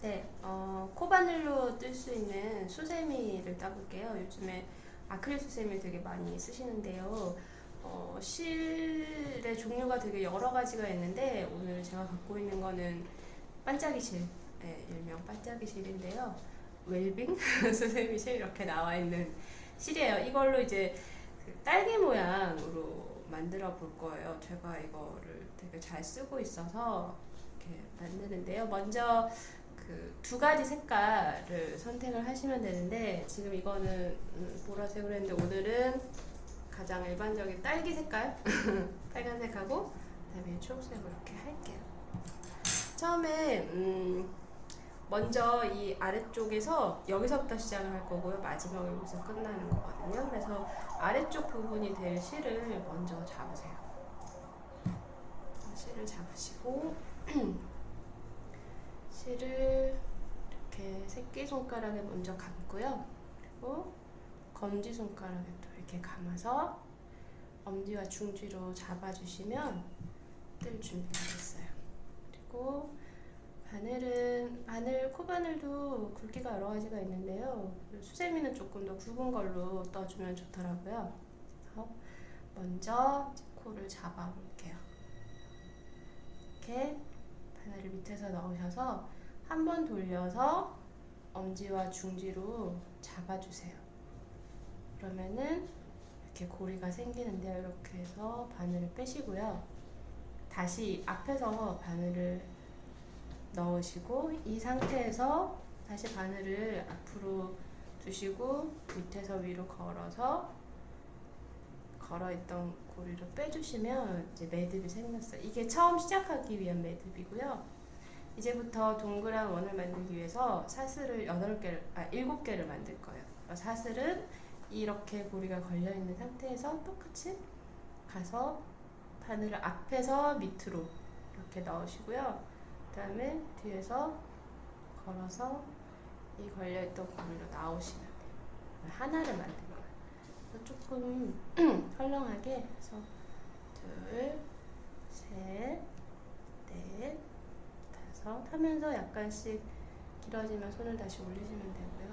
네, 코바늘로 뜰 수 있는 수세미를 따볼게요. 요즘에 아크릴 수세미 되게 많이 쓰시는데요. 실의 종류가 되게 여러 가지가 있는데 오늘 제가 갖고 있는 거는 반짝이 실, 네, 일명 반짝이 실인데요. 웰빙 수세미 실 이렇게 나와 있는 실이에요. 이걸로 이제 그 딸기 모양으로 만들어 볼 거예요. 제가 이거를 되게 잘 쓰고 있어서 이렇게 만드는데요. 먼저 그 두 가지 색깔을 선택을 하시면 되는데 지금 이거는 보라색으로 했는데 오늘은 가장 일반적인 딸기 색깔 빨간색하고 그다음에 초록색으로 이렇게 할게요. 처음에 먼저 이 아래쪽에서 여기서부터 시작을 할 거고요. 마지막에 여기서 끝나는 거거든요. 그래서 아래쪽 부분이 될 실을 먼저 잡으세요. 실을 잡으시고 실을 이렇게 새끼손가락에 먼저 감고요. 그리고 검지손가락에 또 이렇게 감아서 엄지와 중지로 잡아주시면 뜰 준비가 됐어요. 그리고 바늘, 코바늘도 굵기가 여러 가지가 있는데요. 수세미는 조금 더 굵은 걸로 떠주면 좋더라고요. 그래서 먼저 코를 잡아볼게요. 이렇게 바늘을 밑에서 넣으셔서 한 번 돌려서 엄지와 중지로 잡아주세요. 그러면은 이렇게 고리가 생기는데요. 이렇게 해서 바늘을 빼시고요. 다시 앞에서 바늘을 넣으시고 이 상태에서 다시 바늘을 앞으로 두시고 밑에서 위로 걸어있던 고리를 빼주시면 이제 매듭이 생겼어요. 이게 처음 시작하기 위한 매듭이고요. 이제부터 동그란 원을 만들기 위해서 사슬을 7개를 만들 거예요. 사슬은 이렇게 고리가 걸려있는 상태에서 똑같이 가서 바늘을 앞에서 밑으로 이렇게 넣으시고요. 그 다음에 뒤에서 걸어서 이 걸려있던 고리로 나오시면 돼요. 하나를 만든 거예요. 조금 헐렁하게 해서 둘, 셋, 넷, 다섯 하면서 약간씩 길어지면 손을 다시 올리시면 되고요.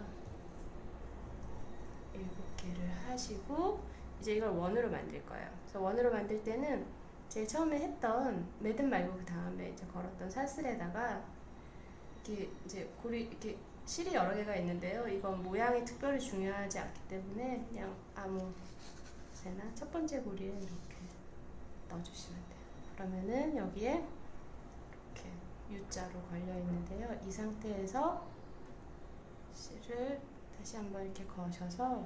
7개를 하시고 이제 이걸 원으로 만들 거예요. 그래서 원으로 만들 때는 제일 처음에 했던 매듭 말고 그 다음에 이제 걸었던 사슬에다가 이렇게 이제 고리 이렇게 실이 여러 개가 있는데요. 이건 모양이 특별히 중요하지 않기 때문에 그냥 아무데나 첫 번째 고리에 이렇게 넣어주시면 돼요. 그러면은 여기에 이렇게 U자로 걸려 있는데요. 이 상태에서 실을 다시 한번 이렇게 거셔서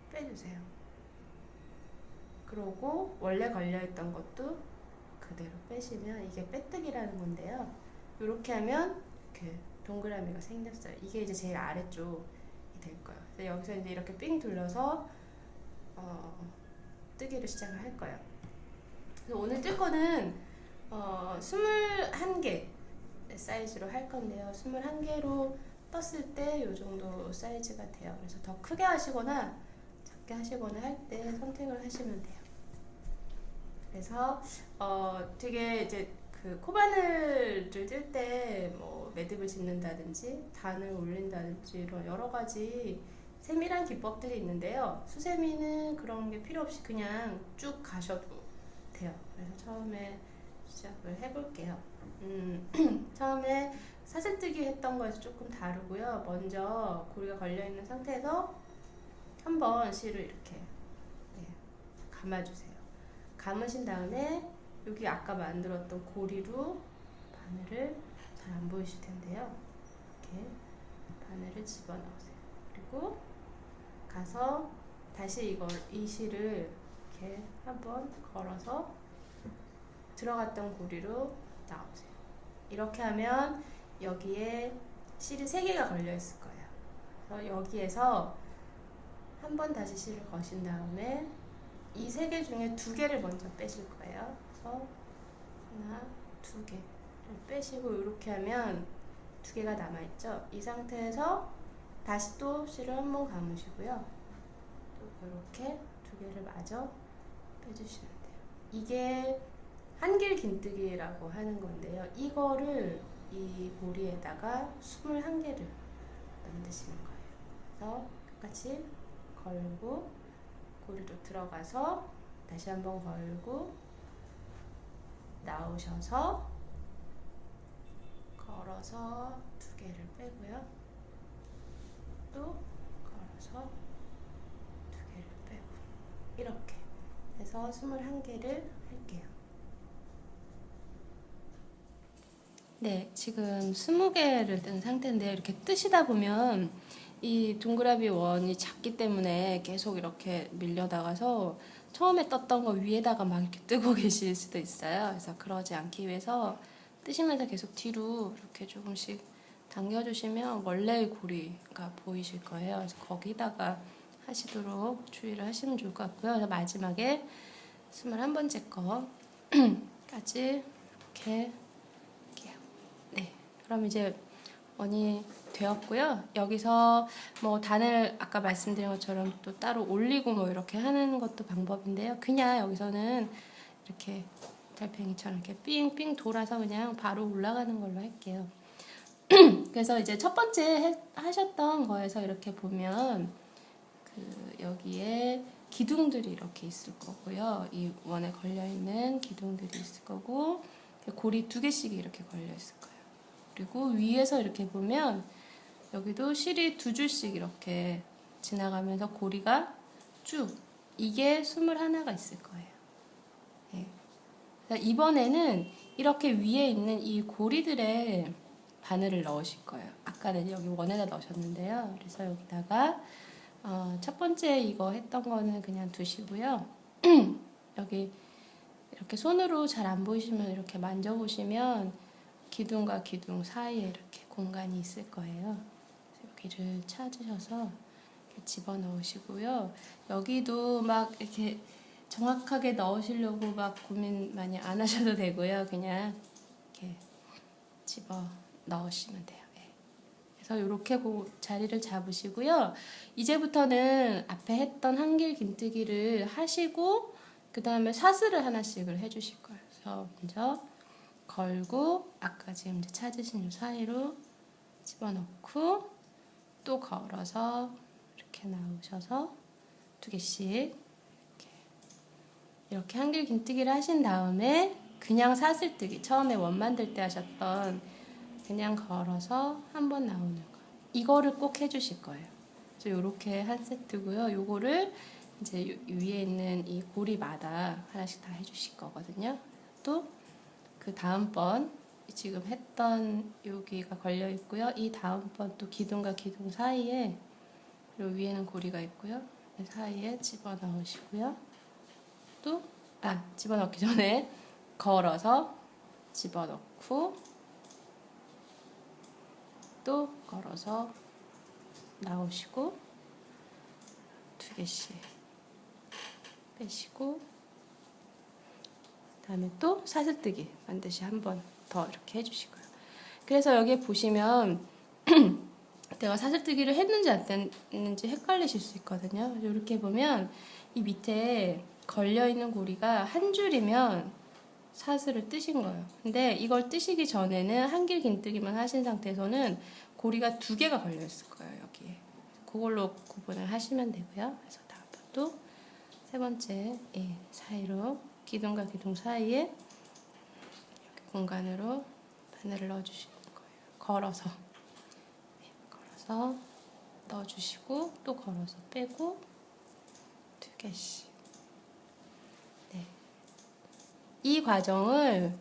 빼주세요. 그러고 원래 걸려있던 것도 그대로 빼시면 이게 빼뜨기라는 건데요. 이렇게 하면 이렇게 동그라미가 생겼어요. 이게 이제 제일 아래쪽이 될 거예요. 그래서 여기서 이제 이렇게 삥 둘러서 뜨기를 시작을 할 거예요. 그래서 오늘 뜰 거는 21개 사이즈로 할 건데요. 21개로 떴을 때 이 정도 사이즈가 돼요. 그래서 더 크게 하시거나 작게 하시거나 할 때 선택을 하시면 돼요. 그래서 되게 이제 그 코바늘을 뜰 때 뭐 매듭을 짓는다든지 단을 올린다든지 이런 여러 가지 세밀한 기법들이 있는데요. 수세미는 그런 게 필요 없이 그냥 쭉 가셔도 돼요. 그래서 처음에 시작을 해볼게요. 처음에 사슬뜨기 했던 거에서 조금 다르고요. 먼저 고리가 걸려있는 상태에서 한번 실을 이렇게 감아주세요. 감으신 다음에 여기 아까 만들었던 고리로 바늘을 잘 안 보이실 텐데요. 이렇게 바늘을 집어넣으세요. 그리고 가서 다시 이 실을 이렇게 한번 걸어서 들어갔던 고리로 나오세요. 이렇게 하면 여기에 실이 3개가 걸려 있을 거예요. 그래서 여기에서 한 번 다시 실을 거신 다음에 이 3개 중에 2개를 먼저 빼실 거예요. 그래서 하나, 2개를 빼시고 이렇게 하면 2개가 남아있죠. 이 상태에서 다시 또 실을 한 번 감으시고요. 또 이렇게 2개를 마저 빼주시면 돼요. 이게 한길 긴뜨기라고 하는 건데요. 이거를 이 고리에다가 21개를 만드시는 거예요. 그래서 똑같이 걸고 고리로 들어가서 다시 한번 걸고 나오셔서 걸어서 2개를 빼고요. 또 걸어서 2개를 빼고 이렇게 해서 21개를 할게요. 네, 지금 20개를 뜬 상태인데요. 이렇게 뜨시다 보면 이 동그라미 원이 작기 때문에 계속 이렇게 밀려 나가서 처음에 떴던 거 위에다가 막 이렇게 뜨고 계실 수도 있어요. 그래서 그러지 않기 위해서 뜨시면서 계속 뒤로 이렇게 조금씩 당겨주시면 원래의 고리가 보이실 거예요. 그래서 거기다가 하시도록 주의를 하시면 좋을 것 같고요. 그래서 마지막에 21번째 거까지 이렇게 할게요. 네, 그럼 이제 원이 되었고요. 여기서 뭐 단을 아까 말씀드린 것처럼 또 따로 올리고 뭐 이렇게 하는 것도 방법인데요. 그냥 여기서는 이렇게 달팽이처럼 이렇게 삥삥 돌아서 그냥 바로 올라가는 걸로 할게요. 그래서 이제 첫 번째 하셨던 거에서 이렇게 보면 그 여기에 기둥들이 이렇게 있을 거고요. 이 원에 걸려 있는 기둥들이 있을 거고 고리 2개씩이 이렇게 걸려 있을 거예요. 그리고 위에서 이렇게 보면 여기도 실이 2줄씩 이렇게 지나가면서 고리가 쭉 이게 21개가 있을 거예요. 네. 이번에는 이렇게 위에 있는 이 고리들의 바늘을 넣으실 거예요. 아까는 여기 원에다 넣으셨는데요. 그래서 여기다가 첫 번째 이거 했던 거는 그냥 두시고요. 여기 이렇게 손으로 잘 안 보이시면 이렇게 만져보시면 기둥과 기둥 사이에 이렇게 공간이 있을 거예요. 여기를 찾으셔서 이렇게 집어넣으시고요. 여기도 막 이렇게 정확하게 넣으시려고 막 고민 많이 안 하셔도 되고요. 그냥 이렇게 집어 넣으시면 돼요. 네. 그래서 이렇게 자리를 잡으시고요. 이제부터는 앞에 했던 한길 긴뜨기를 하시고 그 다음에 사슬을 하나씩을 해주실 거예요. 그래서 먼저 걸고 아까 지금 이제 찾으신 이 사이로 집어넣고 또 걸어서 이렇게 나오셔서 2개씩 이렇게 한길 긴뜨기를 하신 다음에 그냥 사슬뜨기 처음에 원 만들 때 하셨던 그냥 걸어서 한번 나오는 거 이거를 꼭 해주실 거예요. 그래서 이렇게 한 세트고요. 요거를 이제 위에 있는 이 고리마다 하나씩 다 해주실 거거든요. 또 그 다음번 지금 했던 여기가 걸려 있고요. 이 다음번 또 기둥과 기둥 사이에 그리고 위에는 고리가 있고요. 그 사이에 집어 넣으시고요. 또 집어넣기 전에 걸어서 집어넣고 또 걸어서 나오시고 2개씩 빼시고 다음에 또 사슬뜨기 반드시 한 번 더 이렇게 해주실 거예요. 그래서 여기 보시면 내가 사슬뜨기를 했는지 안 했는지 헷갈리실 수 있거든요. 이렇게 보면 이 밑에 걸려있는 고리가 한 줄이면 사슬을 뜨신 거예요. 근데 이걸 뜨시기 전에는 한길 긴뜨기만 하신 상태에서는 고리가 2개가 걸려있을 거예요. 여기에. 그걸로 구분을 하시면 되고요. 그래서 다음번도 세 번째 사이로 기둥과 기둥 사이에 이렇게 공간으로 바늘을 넣어주시는 거예요. 걸어서 넣어주시고 또 걸어서 빼고 2개씩. 네. 이 과정을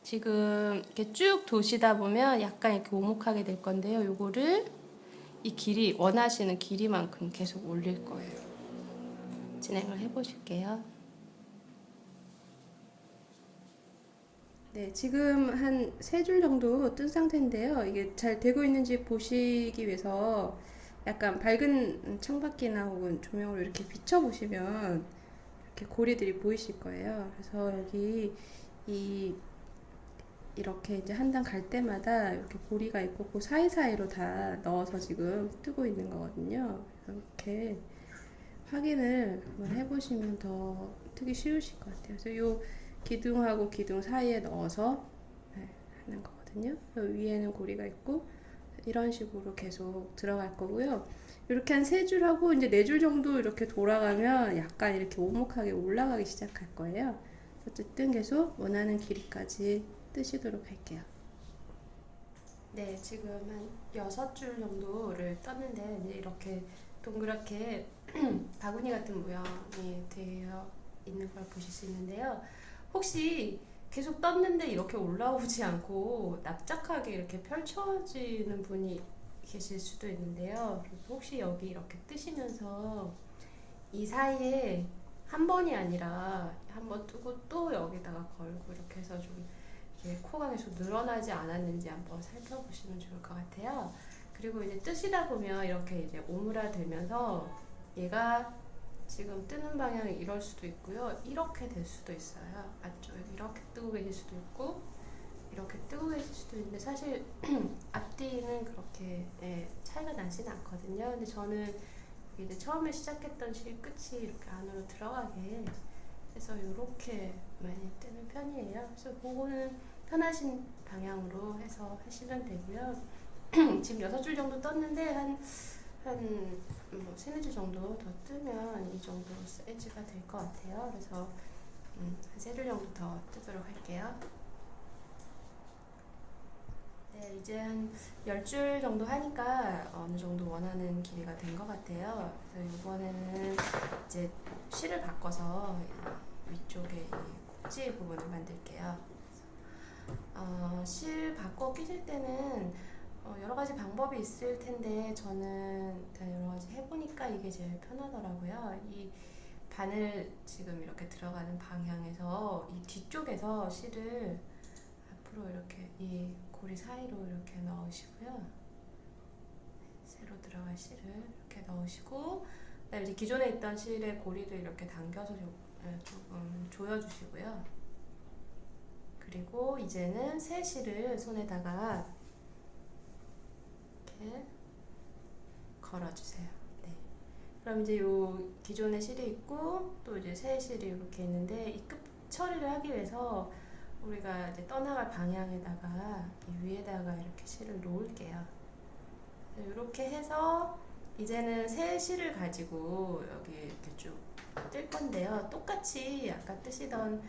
지금 이렇게 쭉 도시다 보면 약간 이렇게 오목하게 될 건데요. 요거를 이 길이 원하시는 길이만큼 계속 올릴 거예요. 진행을 해보실게요. 네, 지금 한 3줄 정도 뜬 상태인데요. 이게 잘 되고 있는지 보시기 위해서 약간 밝은 창밖이나 혹은 조명으로 이렇게 비춰보시면 이렇게 고리들이 보이실 거예요. 그래서 여기 이렇게 이제 한 단 갈 때마다 이렇게 고리가 있고 그 사이사이로 다 넣어서 지금 뜨고 있는 거거든요. 이렇게 확인을 한번 해보시면 더 뜨기 쉬우실 것 같아요. 그래서 요 기둥하고 기둥 사이에 넣어서 하는 거거든요. 있거든요. 위에는 고리가 있고 이런 식으로 계속 들어갈 거고요. 이렇게 한 3줄 하고 이제 4줄 정도 이렇게 돌아가면 약간 이렇게 오목하게 올라가기 시작할 거예요. 어쨌든 계속 원하는 길이까지 뜨시도록 할게요. 네, 지금 한 6줄 정도를 떴는데 이제 이렇게 동그랗게 바구니 같은 모양이 되어 있는 걸 보실 수 있는데요. 혹시 계속 떴는데 이렇게 올라오지 않고 납작하게 이렇게 펼쳐지는 분이 계실 수도 있는데요. 혹시 여기 이렇게 뜨시면서 이 사이에 한 번이 아니라 한 번 뜨고 또 여기다가 걸고 이렇게 해서 좀 이렇게 코가 계속 늘어나지 않았는지 한번 살펴보시면 좋을 것 같아요. 그리고 이제 뜨시다 보면 이렇게 이제 오므라들면서 얘가 지금 뜨는 방향이 이럴 수도 있고요. 이렇게 될 수도 있어요. 맞죠? 이렇게 뜨고 계실 수도 있고 이렇게 뜨고 계실 수도 있는데 사실 앞뒤는 그렇게 차이가 나진 않거든요. 근데 저는 이제 처음에 시작했던 실 끝이 이렇게 안으로 들어가게 해서 이렇게 많이 뜨는 편이에요. 그래서 그거는 편하신 방향으로 해서 하시면 되고요. 지금 6줄 정도 떴는데 뭐 3, 4줄 정도 더 뜨면 이 정도 사이즈가 될 것 같아요. 그래서 한 3줄 정도 더 뜨도록 할게요. 네, 이제 한 10줄 정도 하니까 어느 정도 원하는 길이가 된 것 같아요. 그래서 이번에는 이제 실을 바꿔서 위쪽에 이 꼭지 부분을 만들게요. 실 바꿔 끼실 때는 여러 가지 방법이 있을 텐데 저는 여러 가지 해보니까 이게 제일 편하더라고요. 이 바늘 지금 이렇게 들어가는 방향에서 이 뒤쪽에서 실을 앞으로 이렇게 이 고리 사이로 이렇게 넣으시고요. 새로 들어갈 실을 이렇게 넣으시고 그다음에 이제 기존에 있던 실의 고리를 이렇게 당겨서 조금 조여주시고요. 그리고 이제는 새 실을 손에다가 이렇게 걸어주세요. 네. 그럼 이제 요 기존의 실이 있고 또 이제 새 실이 이렇게 있는데 이 끝 처리를 하기 위해서 우리가 이제 떠나갈 방향에다가 이 위에다가 이렇게 실을 놓을게요. 이렇게 해서 이제는 새 실을 가지고 여기 이렇게 쭉 뜰 건데요. 똑같이 아까 뜨시던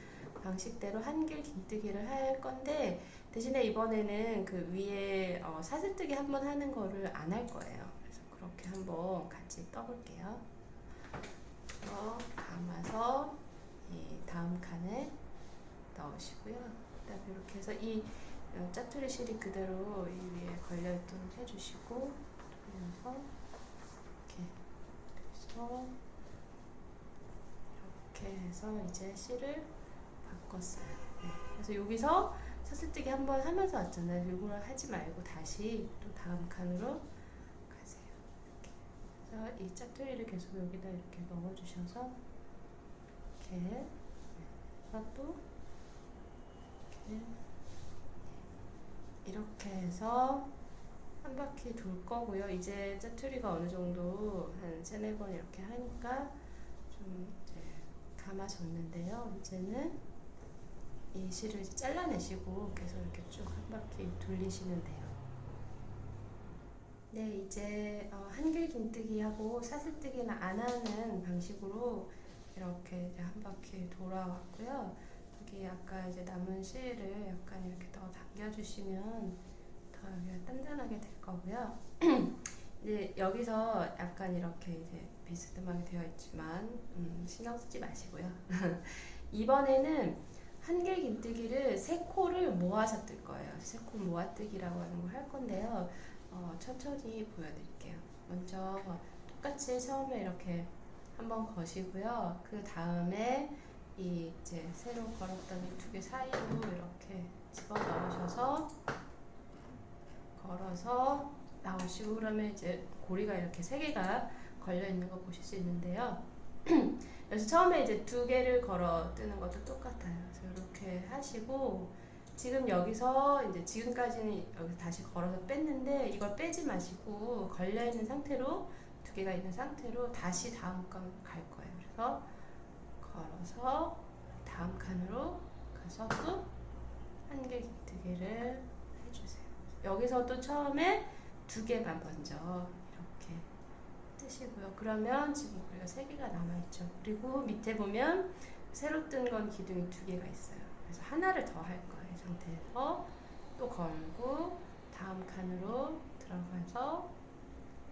방식대로 한길 긴뜨기를 할 건데 대신에 이번에는 그 위에 사슬뜨기 한번 하는 거를 안 할 거예요. 그래서 그렇게 한번 같이 떠볼게요. 감아서 이 다음 칸에 넣으시고요. 그다음에 이렇게 해서 이 짜투리 실이 그대로 이 위에 걸려있도록 해주시고 돌려서 이렇게 해서 이제 실을 바꿨어요. 네. 그래서 여기서 사슬뜨기 한번 하면서 왔잖아요. 이걸 하지 말고 다시 또 다음 칸으로 가세요. 이렇게. 그래서 이 짜투리를 계속 여기다 이렇게 넣어주셔서 이렇게 또 이렇게 해서 한 바퀴 돌 거고요. 이제 짜투리가 어느 정도 한 3, 4번 이렇게 하니까 좀 이제 감아졌는데요. 이제는 이 실을 이제 잘라내시고 계속 이렇게 쭉 한 바퀴 돌리시면 돼요. 네, 이제 한길 긴뜨기 하고 사슬뜨기는 안 하는 방식으로 이렇게 이제 한 바퀴 돌아왔고요. 여기 아까 이제 남은 실을 약간 이렇게 더 당겨주시면 더 여기가 단단하게 될 거고요. 이제 여기서 약간 이렇게 이제 비스듬하게 되어 있지만 신경 쓰지 마시고요. 이번에는 한길 긴뜨기를 3코를 모아서 뜰 거예요. 3코 모아뜨기라고 하는 걸 할 건데요. 천천히 보여드릴게요. 먼저 똑같이 처음에 이렇게 한번 거시고요. 그 다음에 이 이제 새로 걸었던 이 2개 사이로 이렇게 집어 넣으셔서 걸어서 나오시고 그러면 이제 고리가 이렇게 3개가 걸려 있는 거 보실 수 있는데요. 그래서 처음에 이제 2개를 걸어 뜨는 것도 똑같아요. 그래서 이렇게 하시고 지금 여기서 이제 지금까지는 여기 다시 걸어서 뺐는데 이걸 빼지 마시고 걸려 있는 상태로 2개가 있는 상태로 다시 다음 칸 갈 거예요. 그래서 걸어서 다음 칸으로 가서 또 한길 긴뜨기를 해주세요. 여기서도 처음에 2개만 먼저 이렇게 뜨시고요. 그러면 지금 고리가 3개가 남아있죠. 그리고 밑에 보면 새로 뜬 건 기둥이 2개가 있어요. 그래서 하나를 더 할 거예요. 이 상태에서 또 걸고 다음 칸으로 들어가서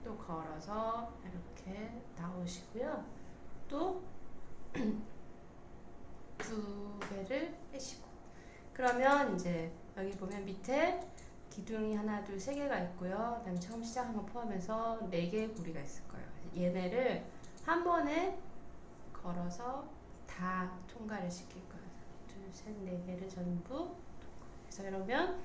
또 걸어서 이렇게 나오시고요. 또 2개를 빼시고, 그러면 이제 여기 보면 밑에 기둥이 하나, 둘, 3개가 있고요. 그다음에 처음 시작한 거 포함해서 4개의 고리가 있을 거예요. 얘네를 한 번에 걸어서 다 통과를 시킬 거예요. 2, 3, 4개를 전부. 그래서 이러면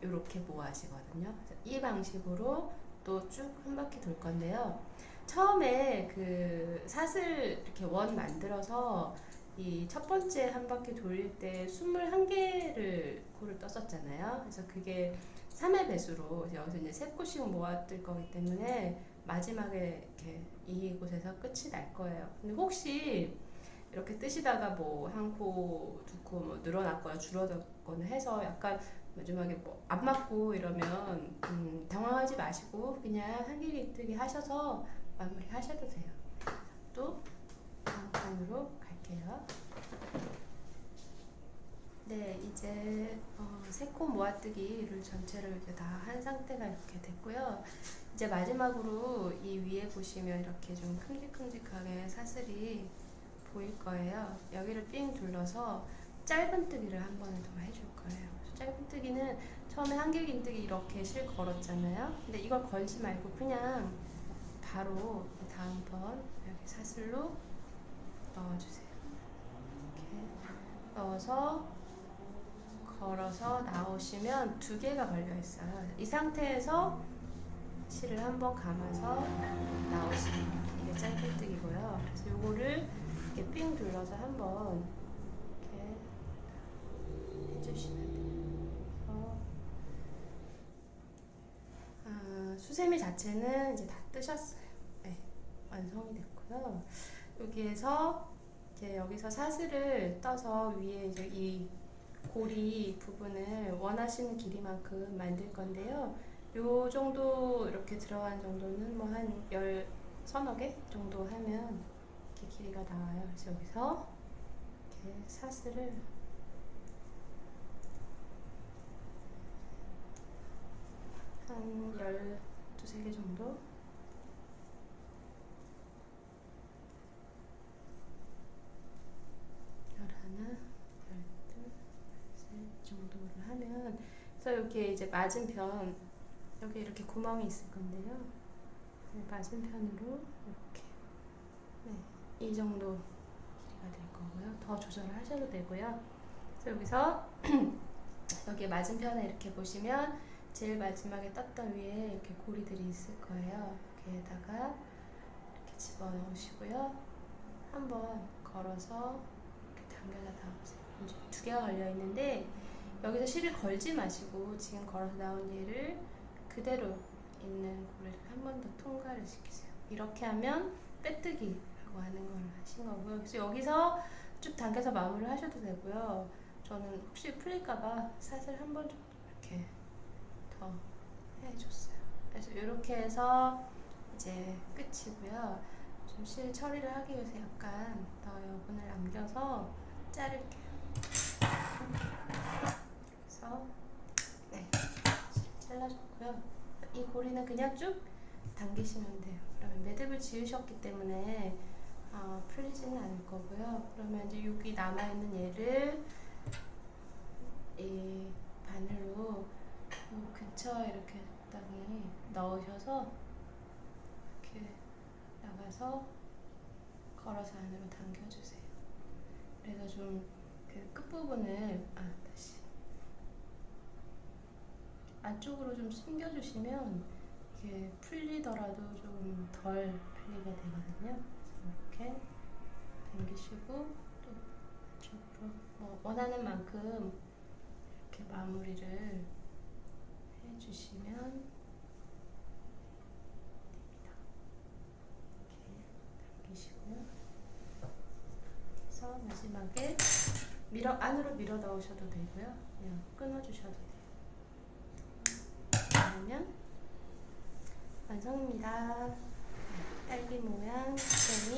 이렇게 모아지거든요. 이 방식으로 또 쭉 한 바퀴 돌 건데요. 처음에 그 사슬 이렇게 원 만들어서 이 첫 번째 한 바퀴 돌릴 때 21개를 골을 떴었잖아요. 그래서 그게 3의 배수로 여기서 이제 3코씩 모아뜰 거기 때문에 마지막에 이렇게 이곳에서 끝이 날 거예요. 근데 혹시 이렇게 뜨시다가 뭐 한 코, 2코 뭐 늘어났거나 줄어들거나 해서 약간 마지막에 뭐 안 맞고 이러면 당황하지 마시고 그냥 한길기뜨기 하셔서 마무리 하셔도 돼요. 또 다음 칸으로 갈게요. 네, 이제 3코 모아뜨기를 전체를 이제 다 한 상태가 이렇게 됐고요. 이제 마지막으로 이 위에 보시면 이렇게 좀 큼직큼직하게 사슬이 보일 거예요. 여기를 삥 둘러서 짧은 뜨기를 한 번을 더 해줄 거예요. 짧은 뜨기는 처음에 한길긴뜨기 이렇게 실 걸었잖아요. 근데 이걸 걸지 말고 그냥 바로 다음번 여기 사슬로 넣어주세요. 이렇게 넣어서 걸어서 나오시면 2개가 걸려 있어요. 이 상태에서 실을 한번 감아서 나오시면 이게 짧은뜨기고요. 그래서 요거를 이렇게 삥 둘러서 한번 이렇게 해주시면 돼요. 수세미 자체는 이제 다 뜨셨어요. 네, 완성이 됐고요. 여기에서 이제 여기서 사슬을 떠서 위에 이제 이 고리 부분을 원하시는 길이만큼 만들 건데요. 요 정도 이렇게 들어간 정도는 뭐 한 10서너 개 정도 하면 이렇게 길이가 나와요. 그래서 여기서 이렇게 사슬을 한 12, 3개 정도 정도를 하면, 그래서 여기에 이제 맞은편 여기 이렇게 구멍이 있을 건데요. 네, 맞은편으로 이렇게 이 정도 길이가 될 거고요. 더 조절을 하셔도 되고요. 그래서 여기서 여기 맞은편에 이렇게 보시면 제일 마지막에 떴던 위에 이렇게 고리들이 있을 거예요. 여기에다가 이렇게 집어넣으시고요. 한번 걸어서 이렇게 당겨서 나오세요. 이제 2개가 걸려 있는데 여기서 실을 걸지 마시고 지금 걸어서 나온 얘를 그대로 있는 고리를 한 번 더 통과를 시키세요. 이렇게 하면 빼뜨기라고 하는 걸 하신 거고요. 그래서 여기서 쭉 당겨서 마무리를 하셔도 되고요. 저는 혹시 풀릴까봐 사슬 한 번 정도 이렇게 더 해줬어요. 그래서 이렇게 해서 이제 끝이고요. 좀 실 처리를 하기 위해서 약간 더 여분을 남겨서 자를게요. 그래서 네, 잘라줬고요. 이 고리는 그냥 쭉 당기시면 돼요. 그러면 매듭을 지으셨기 때문에 풀리지는 않을 거고요. 그러면 이제 여기 남아있는 얘를 이 바늘로 이 근처에 이렇게 적당히 넣으셔서 이렇게 나가서 걸어서 안으로 당겨주세요. 그래서 좀 그 끝부분을 다시 안쪽으로 좀 숨겨주시면 이게 풀리더라도 좀 덜 풀리게 되거든요. 그래서 이렇게 당기시고 또 안쪽으로 원하는 만큼 이렇게 마무리를 해주시면 됩니다. 이렇게 당기시고요. 그래서 마지막에 안으로 밀어 넣으셔도 되고요. 그냥 끊어주셔도 돼요. 완성입니다. 딸기 모양 흑색을